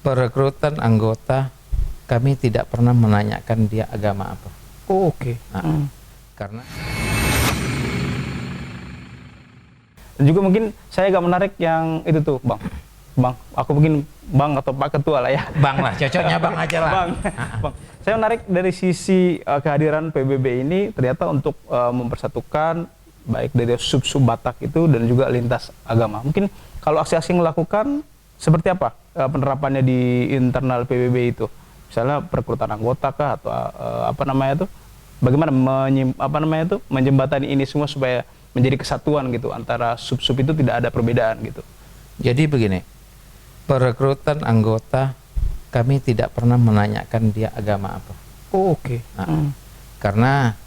Perekrutan anggota kami tidak pernah menanyakan dia agama apa. Oh, oke. Nah, karena Dan juga mungkin saya agak menarik yang itu tuh, Bang. Bang, aku mungkin Bang atau Pak Ketua lah ya. Bang lah, cocoknya Bang aja lah. Bang, saya menarik dari sisi kehadiran PBB ini ternyata untuk mempersatukan baik dari sub-sub Batak itu dan juga lintas agama. Mungkin kalau aksi-aksi yang dilakukan seperti apa penerapannya di internal PBB itu? Misalnya perekrutan anggota kah atau apa namanya itu? Bagaimana menjembatani ini semua supaya menjadi kesatuan gitu antara sub-sub itu tidak ada perbedaan gitu. Jadi begini, perekrutan anggota kami tidak pernah menanyakan dia agama apa. Oh, oke. Nah, karena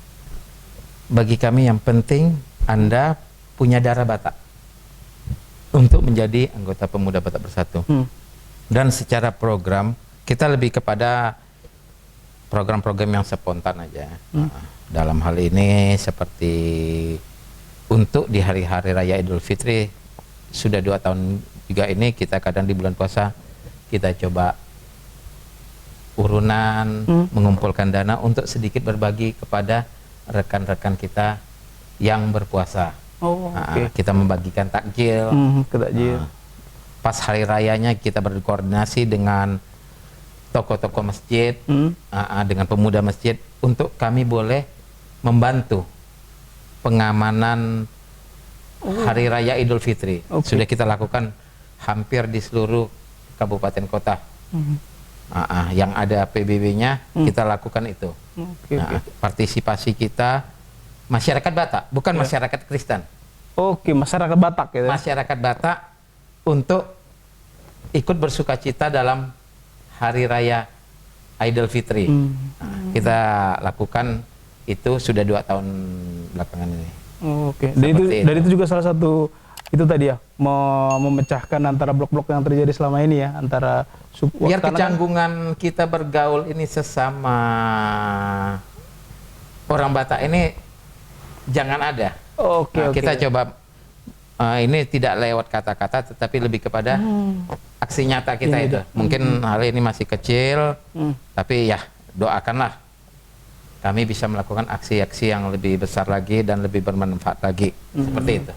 bagi kami yang penting Anda punya darah Batak untuk menjadi anggota Pemuda Batak Bersatu. Dan secara program kita lebih kepada program-program yang spontan aja. Dalam hal ini seperti untuk di hari-hari raya Idul Fitri sudah 2 tahun juga ini kita kadang di bulan puasa kita coba urunan mengumpulkan dana untuk sedikit berbagi kepada rekan-rekan kita yang berpuasa. Oh, okay. Kita membagikan takjil. Pas hari rayanya kita berkoordinasi dengan tokoh-tokoh masjid, dengan pemuda masjid untuk kami boleh membantu pengamanan hari raya Idul Fitri. Sudah kita lakukan hampir di seluruh kabupaten kota. Yang ada PBB-nya kita lakukan itu. Partisipasi kita masyarakat Batak, bukan masyarakat Kristen. Oke, masyarakat Batak gitu. Masyarakat Batak untuk ikut bersukacita dalam hari raya Idul Fitri. Kita lakukan itu sudah 2 tahun belakangan ini. Oke. Dan itu juga salah satu itu tadi ya, memecahkan antara blok-blok yang terjadi selama ini ya, antara biar kecanggungan kita bergaul ini sesama orang Batak ini jangan ada. Kita coba ini tidak lewat kata-kata tetapi lebih kepada aksi nyata kita itu. Mungkin hal ini masih kecil, tapi ya doakanlah kami bisa melakukan aksi-aksi yang lebih besar lagi dan lebih bermanfaat lagi. Seperti itu.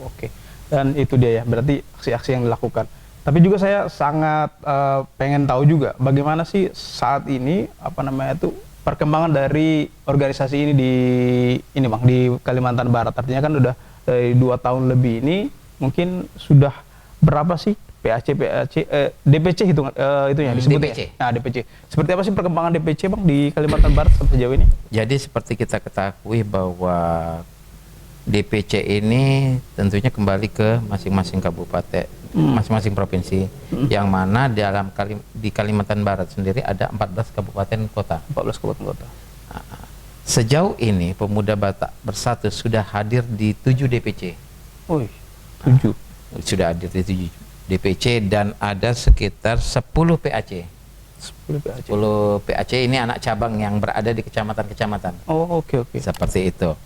Oke. Dan itu dia ya, berarti aksi-aksi yang dilakukan. Tapi juga saya sangat pengen tahu juga bagaimana sih saat ini perkembangan dari organisasi ini di Bang, di Kalimantan Barat. Artinya kan udah dari 2 tahun lebih ini, mungkin sudah berapa sih DPC itunya disebutnya? DPC. Nah, DPC. Seperti apa sih perkembangan DPC Bang di Kalimantan Barat sampai sejauh ini? Jadi seperti kita ketahui bahwa DPC ini tentunya kembali ke masing-masing kabupaten, masing-masing provinsi, yang mana di Kalimantan Barat sendiri ada 14 kabupaten kota. 14 kabupaten kota. Sejauh ini Pemuda Batak Bersatu sudah hadir di 7 DPC. 7. Sudah hadir di 7 DPC dan ada sekitar 10 PAC. 10 PAC ini anak cabang yang berada di kecamatan-kecamatan. Oke. Seperti itu.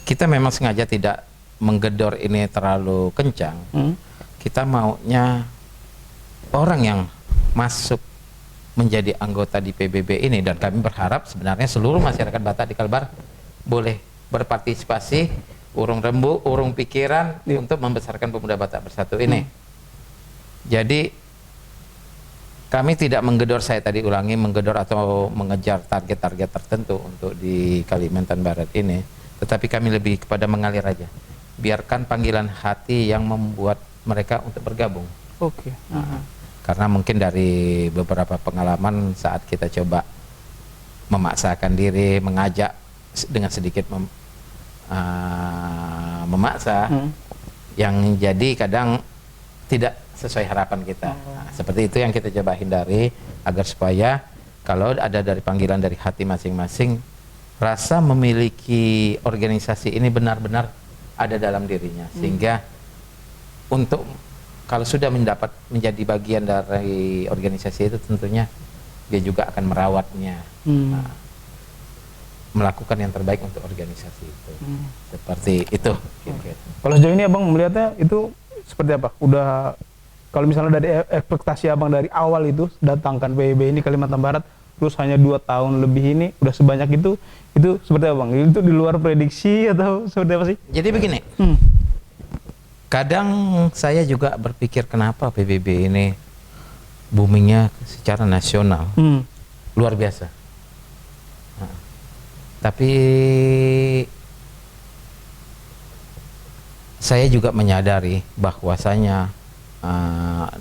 Kita memang sengaja tidak menggedor ini terlalu kencang. Kita maunya orang yang masuk menjadi anggota di PBB ini, dan kami berharap sebenarnya seluruh masyarakat Batak di Kalbar boleh berpartisipasi, urung rembu, urung pikiran untuk membesarkan Pemuda Batak Bersatu ini. Jadi kami tidak menggedor, saya tadi ulangi, menggedor atau mengejar target-target tertentu untuk di Kalimantan Barat ini, tetapi kami lebih kepada mengalir aja. Biarkan panggilan hati yang membuat mereka untuk bergabung. Karena mungkin dari beberapa pengalaman saat kita coba memaksakan diri, mengajak dengan sedikit memaksa, yang jadi kadang tidak sesuai harapan kita. Seperti itu yang kita coba hindari, agar supaya kalau ada dari panggilan dari hati masing-masing, rasa memiliki organisasi ini benar-benar ada dalam dirinya, sehingga untuk kalau sudah menjadi bagian dari organisasi itu, tentunya dia juga akan merawatnya, melakukan yang terbaik untuk organisasi itu. Seperti itu. Kalau sejauh ini Abang melihatnya itu seperti apa? Udah Kalau misalnya dari ekspektasi abang dari awal itu datangkan PBB ini Kalimantan Barat, terus hanya 2 tahun lebih ini udah sebanyak itu seperti apa bang? Itu di luar prediksi atau seperti apa sih? Jadi begini, kadang saya juga berpikir kenapa PBB ini boomingnya secara nasional luar biasa. Nah, tapi saya juga menyadari bahwasanya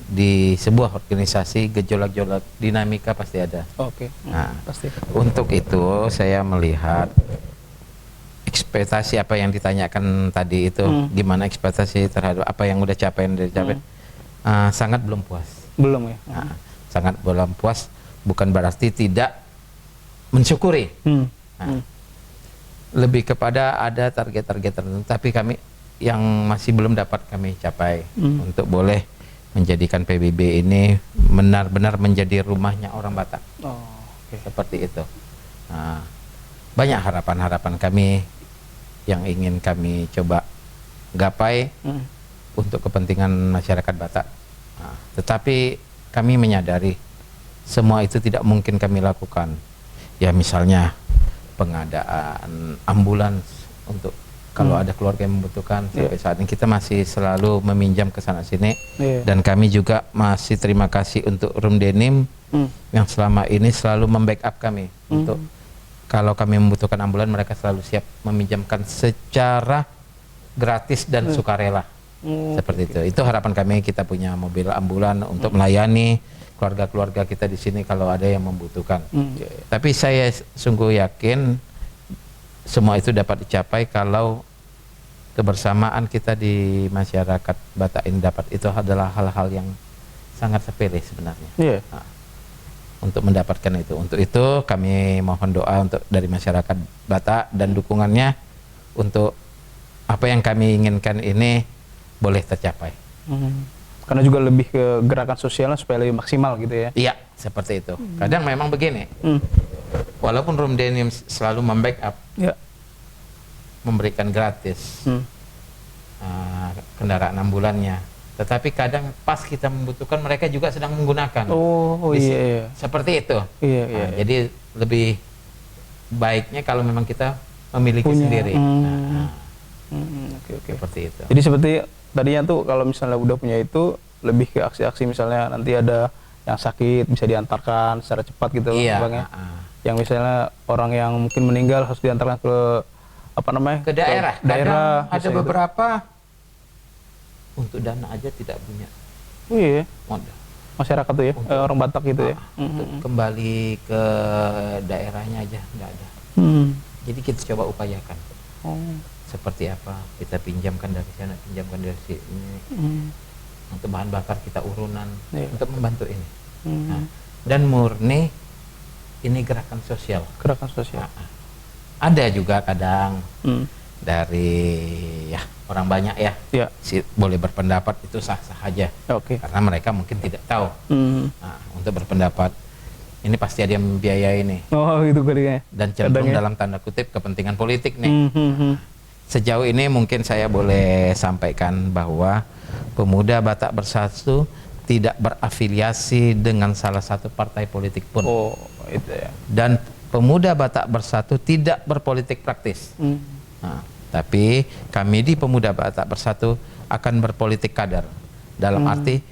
di sebuah organisasi gejolak-gejolak dinamika pasti ada. Oke. Nah, Pasti. untuk itu saya melihat ekspektasi apa yang ditanyakan tadi itu, gimana ekspektasi terhadap apa yang udah dicapai, sangat belum puas. Belum ya? Nah, sangat belum puas, bukan berarti tidak mensyukuri. Nah, lebih kepada ada target-target tertentu, tapi kami yang masih belum dapat kami capai untuk boleh menjadikan PBB ini benar-benar menjadi rumahnya orang Batak. Oh, okay. Seperti itu. Nah, banyak harapan-harapan kami yang ingin kami coba gapai untuk kepentingan masyarakat Batak. Nah, tetapi kami menyadari semua itu tidak mungkin kami lakukan. Ya misalnya pengadaan ambulans untuk kalau ada keluarga yang membutuhkan. Sampai saat ini kita masih selalu meminjam ke sana sini, dan kami juga masih terima kasih untuk Room Denim yang selama ini selalu membackup kami untuk kalau kami membutuhkan ambulans, mereka selalu siap meminjamkan secara gratis dan sukarela. Seperti itu. Itu harapan kami, kita punya mobil ambulans untuk melayani keluarga-keluarga kita di sini kalau ada yang membutuhkan. Tapi saya sungguh yakin semua itu dapat dicapai kalau kebersamaan kita di masyarakat Batak ini dapat. Itu adalah hal-hal yang sangat sepele sebenarnya. Nah, untuk mendapatkan itu. Untuk itu kami mohon doa untuk dari masyarakat Batak dan dukungannya untuk apa yang kami inginkan ini boleh tercapai. Karena juga lebih ke gerakan sosialnya supaya lebih maksimal gitu ya? Iya, seperti itu. Kadang memang begini, walaupun Room Denim selalu membackup, memberikan gratis kendaraan ambulannya, tetapi kadang pas kita membutuhkan mereka juga sedang menggunakan. Iya. Seperti itu. Iya. Jadi lebih baiknya kalau memang kita memiliki sendiri. Oke. Seperti itu. Jadi seperti tadinya tuh kalau misalnya udah punya itu lebih ke aksi-aksi, misalnya nanti ada yang sakit bisa diantarkan secara cepat gitu bang ya. Yang misalnya orang yang mungkin meninggal harus diantarkan ke apa namanya? Ke daerah. Daerah ada beberapa untuk dana aja tidak punya. Iya. Modal. Masyarakat tuh ya, orang Batak gitu ya. Untuk kembali ke daerahnya aja nggak ada. Jadi kita coba upayakan. Seperti apa? Kita pinjamkan dari sana, pinjamkan dari sini. Untuk bahan bakar kita urunan untuk membantu ini. Nah, dan murni ini gerakan sosial. Gerakan sosial. Ada juga kadang dari orang banyak boleh berpendapat, itu sah-sah aja. Karena mereka mungkin tidak tahu. Nah, untuk berpendapat ini pasti ada yang membiayai ini. Gitu kali ya. Dan cenderung dalam tanda kutip kepentingan politik nih. Sejauh ini mungkin saya boleh sampaikan bahwa Pemuda Batak Bersatu tidak berafiliasi dengan salah satu partai politik pun. Itu ya. Dan Pemuda Batak Bersatu tidak berpolitik praktis. Nah, tapi kami di Pemuda Batak Bersatu akan berpolitik kadar. Dalam arti